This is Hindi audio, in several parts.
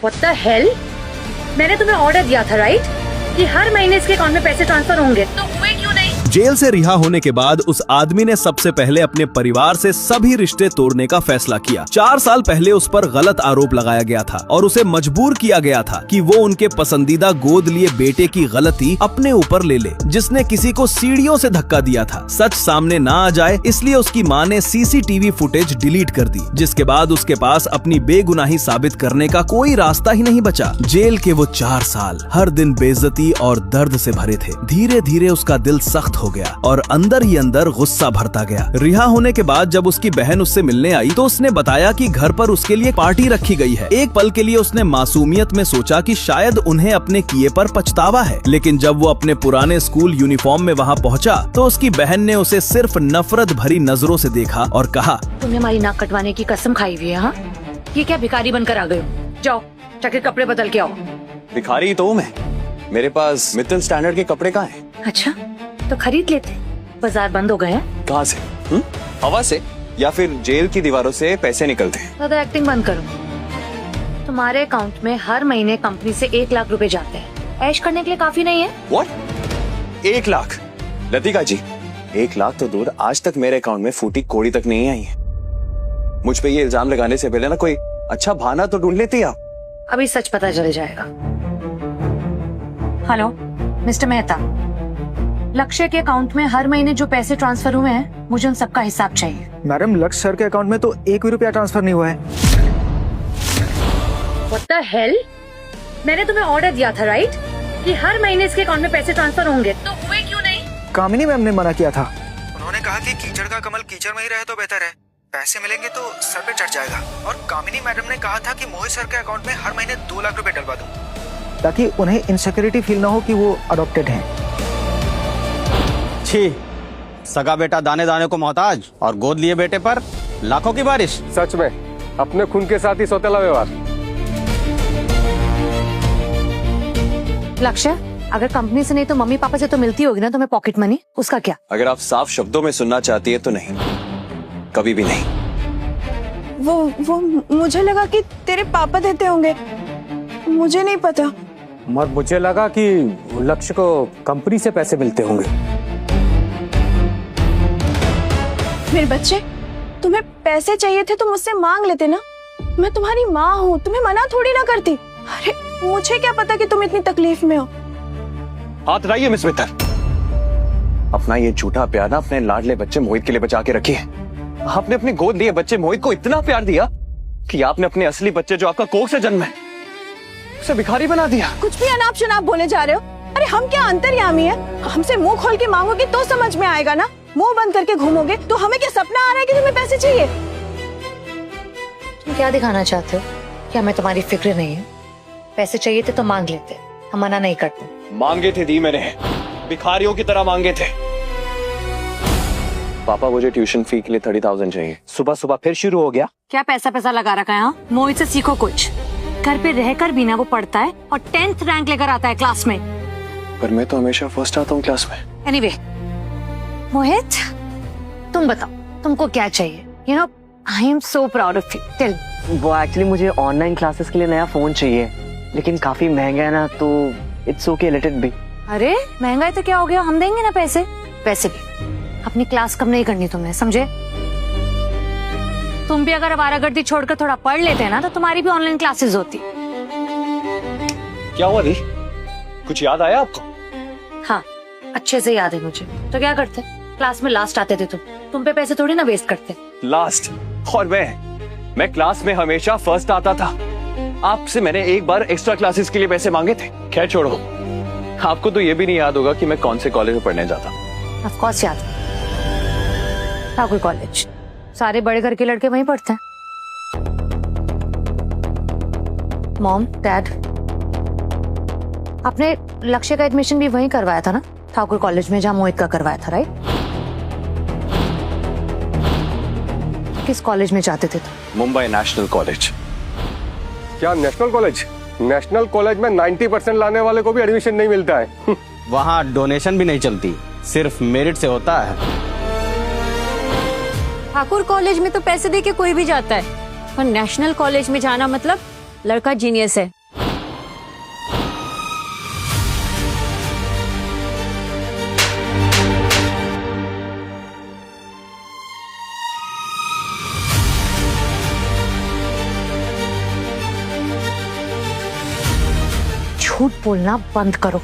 What the hell? मैंने तुम्हें ऑर्डर दिया था राइट कि हर महीने इसके अकाउंट में पैसे ट्रांसफर होंगे, तो हुए क्यों नहीं? जेल से रिहा होने के बाद उस आदमी ने सबसे पहले अपने परिवार से सभी रिश्ते तोड़ने का फैसला किया। 4 साल पहले उस पर गलत आरोप लगाया गया था और उसे मजबूर किया गया था कि वो उनके पसंदीदा गोद लिए बेटे की गलती अपने ऊपर ले ले, जिसने किसी को सीढ़ियों से धक्का दिया था। सच सामने ना आ जाए इसलिए उसकी मां ने सीसीटीवी फुटेज डिलीट कर दी, जिसके बाद उसके पास अपनी बेगुनाही साबित करने का कोई रास्ता ही नहीं बचा। जेल के वो 4 साल हर दिन बेइज्जती और दर्द से भरे थे। धीरे धीरे उसका दिल सख्त हो गया और अंदर ही अंदर गुस्सा भरता गया। रिहा होने के बाद जब उसकी बहन उससे मिलने आई तो उसने बताया कि घर पर उसके लिए पार्टी रखी गई है। एक पल के लिए उसने मासूमियत में सोचा कि शायद उन्हें अपने किए पर पछतावा है, लेकिन जब वो अपने पुराने स्कूल यूनिफॉर्म में वहाँ पहुँचा तो उसकी बहन ने उसे सिर्फ नफरत भरी नजरों से देखा और कहा, तुमने हमारी नाक कटवाने की कसम खाई हुई है। हाँ, ये क्या भिखारी बनकर आ गए हो? जाओ जाके कपड़े बदल के आओ। भिखारी तो मैं, मेरे पास मित्तल स्टैंडर्ड के कपड़े कहाँ हैं? अच्छा तो खरीद लेते। बाजार बंद हो गए हैं। कहाँ से? हवा से या फिर जेल की दीवारों से पैसे निकलते हैं? ज्यादा एक्टिंग बंद करो। तुम्हारे अकाउंट में हर महीने कंपनी से 1 लाख रुपए जाते हैं। ऐश करने के लिए काफी नहीं है? What? 1 लाख? लतिका जी, 1 लाख तो दूर, आज तक मेरे अकाउंट में फूटी कोड़ी तक नहीं आई है। मुझ पे ये इल्जाम लगाने से पहले ना कोई अच्छा बहाना तो ढूंढ लेती आप। अभी सच पता चल जाएगा। हेलो मिस्टर मेहता, लक्ष्य के अकाउंट में हर महीने जो पैसे ट्रांसफर हुए हैं, मुझे उन सबका हिसाब चाहिए। मैडम, लक्ष्य सर के अकाउंट में तो 1 भी रुपया ट्रांसफर नहीं हुआ है। What the hell? मैंने तुम्हें ऑर्डर दिया था राइट कि हर महीने इसके अकाउंट में पैसे ट्रांसफर होंगे, तो हुए क्यों नहीं? कामिनी मैम ने मना किया था। उन्होंने कहा कि कीचड़ का कमल कीचड़ में ही रहे तो बेहतर है, पैसे मिलेंगे तो सर पे चढ़ जाएगा। और कामिनी मैडम ने कहा था कि मोहित सर के अकाउंट में हर महीने 2 लाख रुपए डलवा दूं, ताकि उन्हें इनसिक्योरिटी फील ना हो कि वो अडॉप्टेड हैं। छी, सगा बेटा दाने दाने को मोहताज और गोद लिए बेटे पर लाखों की बारिश। सच में अपने खून के साथ ही सौतेला व्यवहार। लक्ष्य, अगर कंपनी से नहीं तो मम्मी पापा से तो मिलती होगी ना तुम्हें पॉकेट मनी, उसका क्या? अगर आप साफ शब्दों में सुनना चाहती है तो नहीं, कभी भी नहीं। वो मुझे लगा कि तेरे पापा देते होंगे, मुझे नहीं पता। और मुझे लगा कि लक्ष्य को कंपनी से पैसे मिलते होंगे। मेरे बच्चे, तुम्हें पैसे चाहिए थे तो मुझसे मांग लेते ना। मैं तुम्हारी माँ हूँ, तुम्हें मना थोड़ी ना करती। अरे मुझे क्या पता कि तुम इतनी तकलीफ में हो। हाथ लाइए मिस मित्तल। अपना ये झूठा प्यार ना अपने लाडले बच्चे मोहित के लिए बचा के रखिए। आपने अपने गोद लिए बच्चे मोहित को इतना प्यार दिया कि आपने अपने असली बच्चे जो आपका कोख से जन्म है उसे भिखारी बना दिया। कुछ भी अनाप शनाप बोले जा रहे हो। अरे हम क्या अंतर्यामी है? हमसे मुंह खोल के मांगोगे तो समझ में आएगा ना। मुंह बंद करके घूमोगे तो हमें क्या सपना आ रहा है कि तुम्हें पैसे चाहिए? तुम क्या दिखाना चाहते हो? क्या हमें तुम्हारी फिक्र नहीं है? पैसे चाहिए थे तो मांग लेते, हम मना नहीं करते। मांगे थे, दी मैंने, भिखारियों की तरह मांगे थे। पापा, मुझे ट्यूशन फी के लिए 30,000 चाहिए। सुबह सुबह फिर शुरू हो गया। क्या पैसा लगा रखा है? हाँ, मोहित से सीखो कुछ। घर पे रहकर भी ना वो पढ़ता है और 10th रैंक लेकर आता है क्लास में। पर मैं तो हमेशा फर्स्ट आता हूँ क्लास में। एनीवे, मोहित तुम बताओ तुमको क्या चाहिए? You know, I am so proud of you. Tell. वो एक्चुअली मुझे ऑनलाइन क्लासेस के लिए नया फोन चाहिए, लेकिन काफी महंगा है ना, तो it's okay, let it be. अरे महंगा है तो क्या हो गया, हम देंगे ना पैसे। पैसे भी अपनी क्लास कम नहीं करनी तुमने, समझे? तुम भी अगर आवारागर्दी छोड़कर थोड़ा पढ़ लेते हैं ना तो तुम्हारी भी ऑनलाइन क्लासेस होती। क्या हुआ दी? कुछ याद आया आपको? हाँ, अच्छे से याद है मुझे। तो क्या करते? क्लास में लास्ट आते थे तुम पे पैसे थोड़ी ना वेस्ट करते। लास्ट? और मैं क्लास में हमेशा फर्स्ट आता था। आपसे मैंने एक बार एक्स्ट्रा क्लासेस के लिए पैसे मांगे थे। खैर छोड़ो, आपको तो ये भी नहीं याद होगा कि मैं कौन से कॉलेज में पढ़ने जाता। ऑफ कोर्स याद है, ठाकुर कॉलेज। सारे बड़े घर के लड़के वहीं पढ़ते हैं। मॉम, डैड, आपने लक्ष्य का एडमिशन भी वहीं करवाया था ना, ठाकुर कॉलेज में, जहां मोहित का करवाया था, राइट? किस कॉलेज में जाते थे तुम? Mumbai national college. क्या नेशनल कॉलेज? नेशनल कॉलेज में 90% लाने वाले को भी एडमिशन नहीं मिलता है। वहाँ डोनेशन भी नहीं चलती, सिर्फ मेरिट से होता है। ठाकुर कॉलेज में तो पैसे दे के कोई भी जाता है, और नेशनल कॉलेज में जाना मतलब लड़का जीनियस है। झूठ बोलना बंद करो।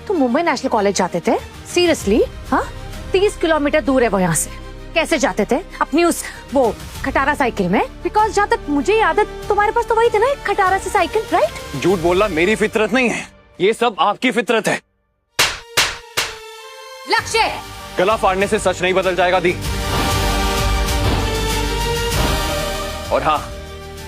तुम मुंबई नेशनल कॉलेज जाते थे? सीरियसली? हाँ, 30 किलोमीटर दूर है वो यहाँ से। कैसे जाते थे? अपनी उस वो खटारा साइकिल में? बिकॉज जहाँ तक मुझे याद है तुम्हारे पास तो वही थे ना, एक खटारा सी साइकिल, राइट? झूठ बोलना मेरी फितरत नहीं है, ये सब आपकी फितरत है। लक्ष्य, गला फाड़ने से सच नहीं बदल जाएगा दी। और हाँ,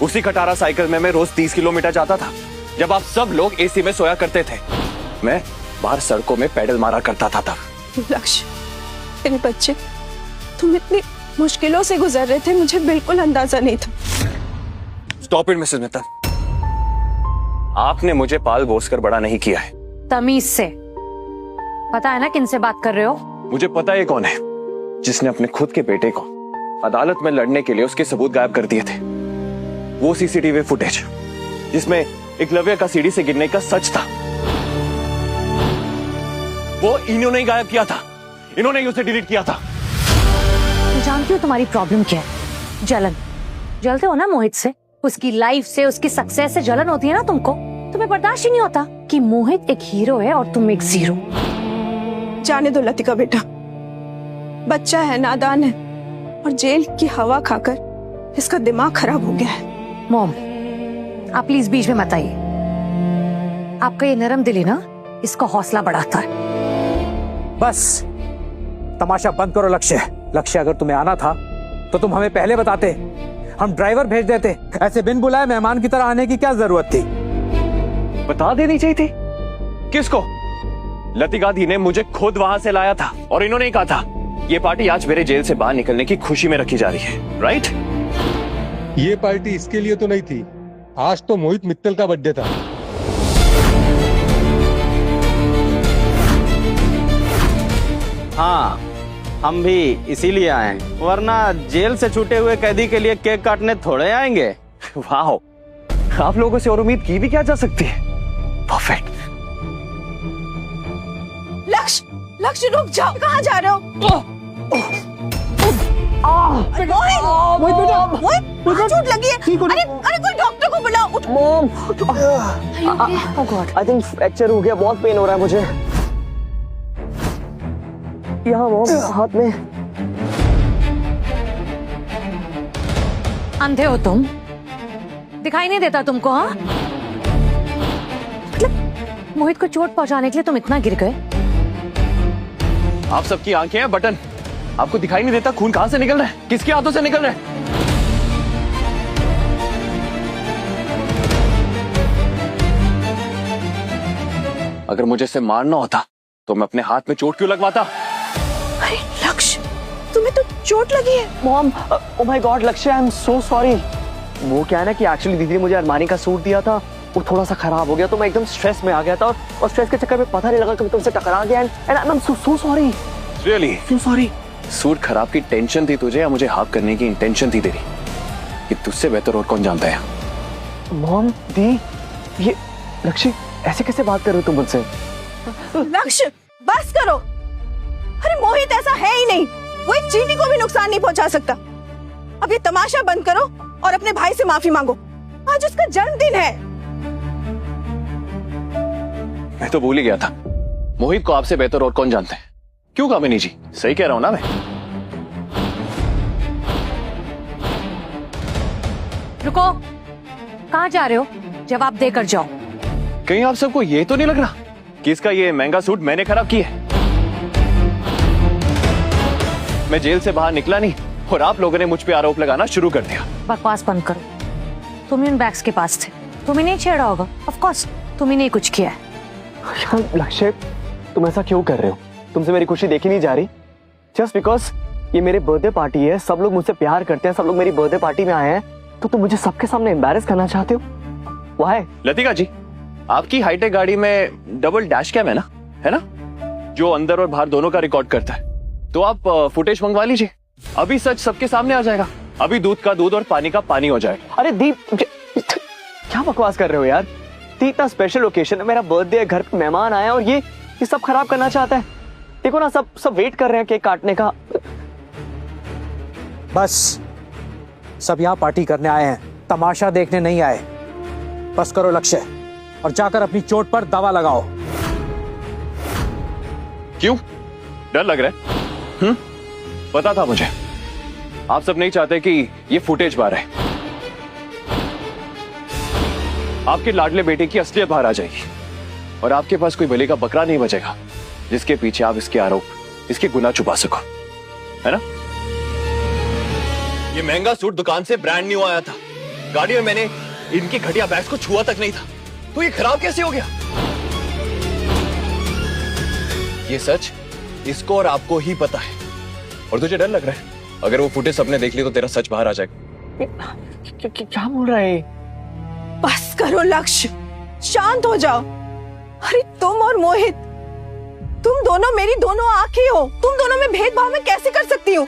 उसी खटारा साइकिल में मैं रोज 30 किलोमीटर जाता था जब आप सब लोग एसी में सोया करते थे। मैं बाहर सड़कों में पैडल मारा करता था तब। लक्ष्य, मेरे बच्चे, तुम इतनी मुश्किलों से गुजर रहे थे, मुझे बिल्कुल अंदाजा नहीं था। स्टॉप इट मिसेस मित्तल, आपने मुझे पाल पोस कर बड़ा नहीं किया है। तमीज से। पता है ना किनसे बात कर रहे हो? मुझे पता है कौन है जिसने अपने खुद के बेटे को अदालत में लड़ने के लिए उसके सबूत गायब कर दिए थे। वो सीसीटीवी फुटेज जिसमें एकलव्य का सीढ़ी से गिरने का सच था, वो इन्होंने ही गायब किया था, इन्होंने ही उसे डिलीट किया था। मैं जानती हूँ तुम्हारी प्रॉब्लम क्या है। जलन। जलते हो ना मोहित से, उसकी लाइफ से, उसकी सक्सेस से जलन होती है ना तुमको। तुम्हें बर्दाश्त ही नहीं होता कि मोहित एक हीरो है और तुम एक जीरो। जाने दो लतिका बेटा, बच्चा है, नादान है, और जेल की हवा खाकर इसका दिमाग खराब हो गया है। मॉम, आप प्लीज बीच में मत आइए। आपका ये नरम दिली ना इसको हौसला बढ़ाता है। बस तमाशा बंद करो लक्ष्य। लक्ष्य, अगर तुम्हें आना था तो तुम हमें पहले बताते, हम ड्राइवर भेज देते। ऐसे बिन बुलाए मेहमान की तरह आने की क्या जरूरत थी? बता देनी चाहिए थी। किसको? लतिका दी ने मुझे खुद वहां से लाया था और इन्होंने कहा था ये पार्टी आज मेरे जेल से बाहर निकलने की खुशी में रखी जा रही है, राइट? ये पार्टी इसके लिए तो नहीं थी, आज तो मोहित मित्तल का बर्थडे था। हाँ, हम भी इसीलिए आए हैं, वरना जेल से छूटे हुए कैदी के लिए केक काटने थोड़े आएंगे। वाह, आप लोगों से और उम्मीद की भी क्या जा सकती है। परफेक्ट। लक्ष्य, लक्ष्य रुक जाओ, कहाँ जा रहे हो? मोहित बेटा, मोहित चोट लगी है। अरे अरे कोई डॉक्टर को बुलाओ। उठ। Mom, Oh God. I think fracture हो गया, बहुत पेन हो रहा है मुझे। यहाँ मॉम, हाथ में। अंधे हो तुम? दिखाई नहीं देता तुमको? हाँ, मतलब मोहित को चोट पहुंचाने के लिए तुम इतना गिर गए? आप सबकी आंखें हैं बटन, आपको दिखाई नहीं देता खून कहां से निकल रहा है, किसके हाथों से निकल रहा है? अगर मुझे इसे मारना होता तो मैं अपने हाथ में चोट क्यों लगवाता? अरे लक्ष्य, तुम्हें तो चोट लगी है। मॉम, ओ माय गॉड लक्ष्य, आई एम सो सॉरी। वो क्या है ना कि एक्चुअली दीदी ने मुझे अरमानी का सूट दिया था, वो थोड़ा सा खराब हो गया तो मैं एकदम स्ट्रेस में आ गया था, और स्ट्रेस के चक्कर में पता नहीं लगा कि मैं तुमसे टकरा गया। And I am so sorry, really so sorry. Suit खराब की टेंशन थी तुझे या मुझे हाफ करने की इंटेंशन थी तेरी? कि तुझसे बेहतर और कौन जानता है? मॉम, दी, ये लक्ष्य ऐसे कैसे बात कर रहे हो तुम मुझसे? लक्ष्य, बस करो। अरे मोहित ऐसा है ही नहीं, वो एक चींटी को भी नुकसान नहीं पहुंचा सकता। अब ये तमाशा बंद करो और अपने भाई से माफी मांगो, आज उसका जन्मदिन है। मैं तो भूल ही गया था, मोहित को आपसे बेहतर और कौन जानते हैं। क्यों कामिनी जी, सही कह रहा हूं ना मैं? रुको, कहाँ जा रहे हो? जवाब देकर जाओ। कहीं आप सबको ये तो नहीं लग रहा कि इसका ये महंगा सूट मैंने खराब किया है? मैं जेल से बाहर निकला नहीं और आप लोगों ने मुझ पे आरोप लगाना शुरू कर दिया। बकवास बंद करो। तुम ही उन बैग्स के पास थे, तुम ही नहीं छेड़ा होगा। ऑफ कोर्स तुम ही नहीं कुछ किया है। लक्ष्य, तुम ऐसा क्यों कर रहे हो? तुमसे मेरी खुशी देखी नहीं जा रही? जस्ट बिकॉज ये मेरे बर्थडे पार्टी है, सब लोग मुझसे प्यार करते हैं, सब लोग मेरी बर्थडे पार्टी में आए हैं, तो तुम मुझे सबके सामने एम्बैरेस करना चाहते हो? Why? लतिका जी, आपकी हाईटेक गाड़ी में डबल डैश कैम है ना? है ना? जो अंदर और बाहर दोनों का रिकॉर्ड करता है। तो आप फुटेज मंगवा लीजिए, अभी सच सबके सामने आ जाएगा। अभी दूध का दूध और पानी का पानी हो जाएगा। अरे दीप, क्या बकवास कर रहे हो यार? इतना स्पेशल ओकेशन है, मेरा बर्थडे है, घर पे मेहमान आए और ये सब खराब करना चाहता है। देखो ना, सब वेट कर रहे हैं केक काटने का। बस सब यहाँ पार्टी करने आए हैं, तमाशा देखने नहीं आए। बस करो लक्ष्य और जाकर अपनी चोट पर दवा लगाओ। क्यों डर लग रहा है? पता था मुझे आप सब नहीं चाहते कि ये फुटेज बाहर आए। आपके लाडले बेटे की असलियत बाहर आ जाएगी और आपके पास कोई बलि का बकरा नहीं बचेगा जिसके पीछे आप इसके आरोप, इसके गुनाह छुपा सको, है ना? ये महंगा सूट दुकान से ब्रांड न्यू आया था, गाड़ी में मैंने इनके घटिया बैग्स को छुआ तक नहीं था, तो ये खराब कैसे हो गया? ये सच इसको और आपको ही पता है और तुझे डर लग रहा है अगर वो फुटेज सबने देख ली तो तेरा सच बाहर आ जाएगा। क्या बोल रहा है? बस करो लक्ष्य, शांत हो जाओ। अरे तुम और मोहित, तुम दोनों मेरी दोनों आंखें हो, तुम दोनों में भेदभाव मैं कैसे कर सकती हूँ?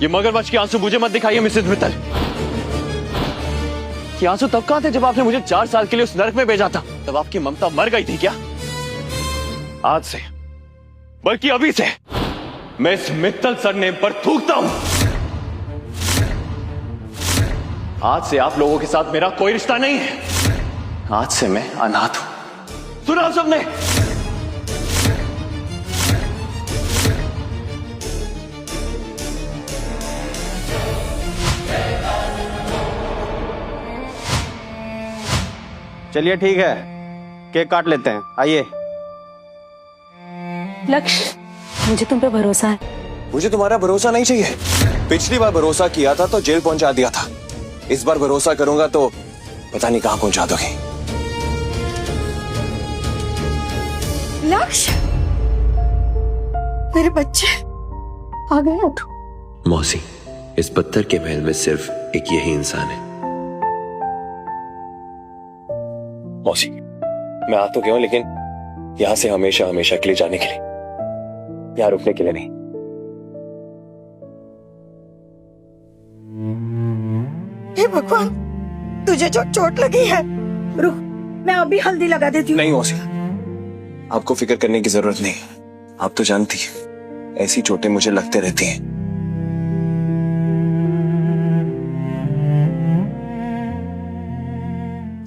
ये मगरमच्छ के आंसू मुझे मत दिखाइए मिसेस मित्तल। ये आंसू तब कहां थे जब आपने मुझे 4 साल के लिए उस नरक में भेजा था? तब आपकी ममता मर गई थी क्या? आज से, बल्कि अभी से, मैं इस मित्तल सरनेम पर थूकता हूं। आज से आप लोगों के साथ मेरा कोई रिश्ता नहीं है। आज से मैं अनाथ हूं। सुना आप सबने? चलिए ठीक है, केक काट लेते हैं, आइए। लक्ष्य, मुझे तुम पे भरोसा है। मुझे तुम्हारा भरोसा नहीं चाहिए। पिछली बार भरोसा किया था तो जेल पहुंचा दिया था, इस बार भरोसा करूंगा तो पता नहीं कहां पहुंचा दोगे। लक्ष्य, मेरे बच्चे आ गए ना तू? मौसी, इस पत्थर के महल में सिर्फ एक यही इंसान है। मौसी, मैं आ तो गया हूं लेकिन यहां से हमेशा हमेशा के लिए जाने के लिए, यहां रुकने के लिए नहीं। हे भगवान, तुझे जो चोट लगी है, रुक, मैं अभी हल्दी लगा देती हूँ। नहीं मौसी, आपको फिक्र करने की जरूरत नहीं, आप तो जानती हैं ऐसी चोटें मुझे लगते रहती हैं।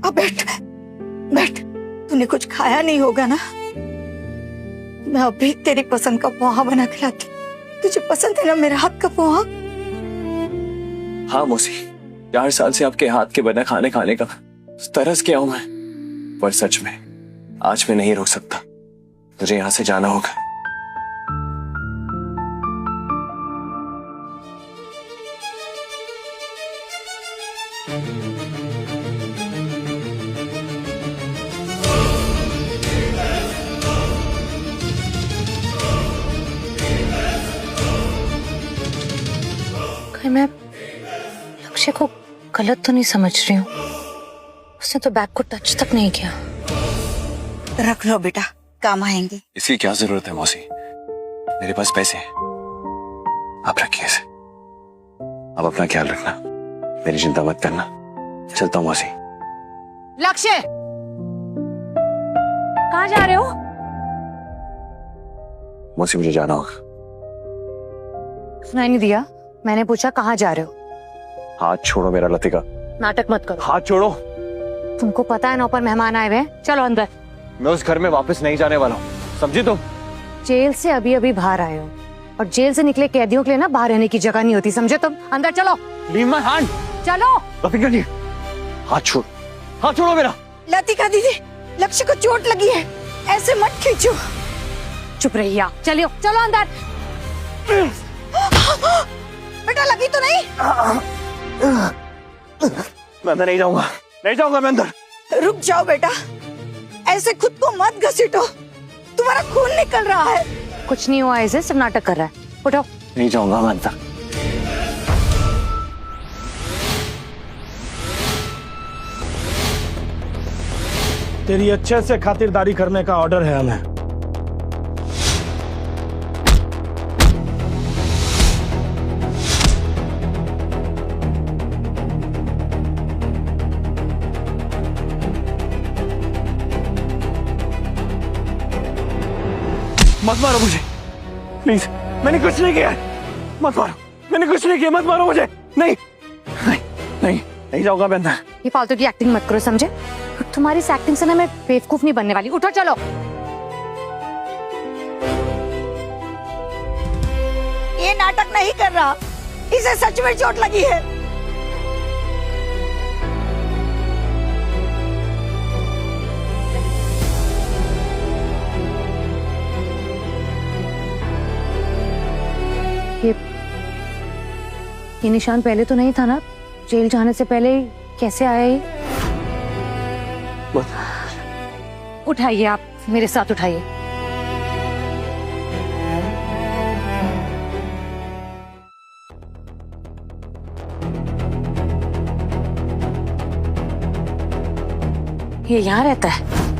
अब बैठ बैठ, तूने कुछ खाया नहीं होगा ना? मैं अभी तेरी पसंद का पोहा बना के लाती। तुझे पसंद है ना मेरे हाथ का पोहा? हाँ मौसी, 4 साल से आपके हाथ के बना खाने का तरस गया हूं मैं, पर सच में आज मैं नहीं रोक सकता, मुझे यहां से जाना होगा। कहीं मैं लक्ष्य को गलत तो नहीं समझ रही हूँ? उसने तो बैग को टच तक नहीं किया। रख लो बेटा, काम आएंगे। इसकी क्या जरूरत है मौसी, मेरे पास पैसे हैं, आप रखिए इसे। आप अपना ख्याल रखना, मेरी चिंता मत करना। चलता हूँ मौसी। लक्ष्य, कहाँ जा रहे हो? मौसी मुझे जाना होगा। सुनाई नहीं दिया? मैंने पूछा कहाँ जा रहे हो? हाथ छोड़ो मेरा लतिका। नाटक मत करो। हाथ छोड़ो। तुमको पता है ना ऊपर मेहमान आए हुए हैं, चलो अंदर। मैं उस घर में वापस नहीं जाने वाला हूँ, समझी तुम? जेल से अभी अभी बाहर आए हो और जेल से निकले कैदियों के लिए ना बाहर रहने की जगह नहीं होती, समझे तुम? अंदर चलो। Leave my hand. चलो। लतिका जी, हाथ छोड़ो, हाथ छोड़ो मेरा। लतिका दीदी, लक्ष्य को चोट लगी है, ऐसे मत खींचो। चुप रहिए आप, चलियो, चलो अंदर। बेटा लगी तो नहीं? मैं अंदर नहीं जाऊंगा, नहीं जाऊंगा मैं अंदर। रुक जाओ बेटा, ऐसे खुद को मत घसीटो, तुम्हारा खून निकल रहा है। कुछ नहीं हुआ, ऐसे सिर्फ नाटक कर रहा है, उठो। नहीं जाऊंगा मैं अंदर। तेरी अच्छे से खातिरदारी करने का ऑर्डर है हमें। मत मारो मुझे प्लीज, मैंने कुछ नहीं किया। मत मारो, मैंने कुछ नहीं किया, मत मारो मुझे। नहीं नहीं नहीं, नहीं जाऊंगा मैं अंदर। ये फालतू की एक्टिंग मत करो, समझे? तुम्हारी इस एक्टिंग से ना मैं बेवकूफ नहीं बनने वाली। उठो चलो। ये नाटक नहीं कर रहा, इसे सच में चोट लगी है। ये निशान पहले तो नहीं था ना? जेल जाने से पहले कैसे आया ये? उठाइए, आप मेरे साथ उठाइए। ये यहाँ रहता है?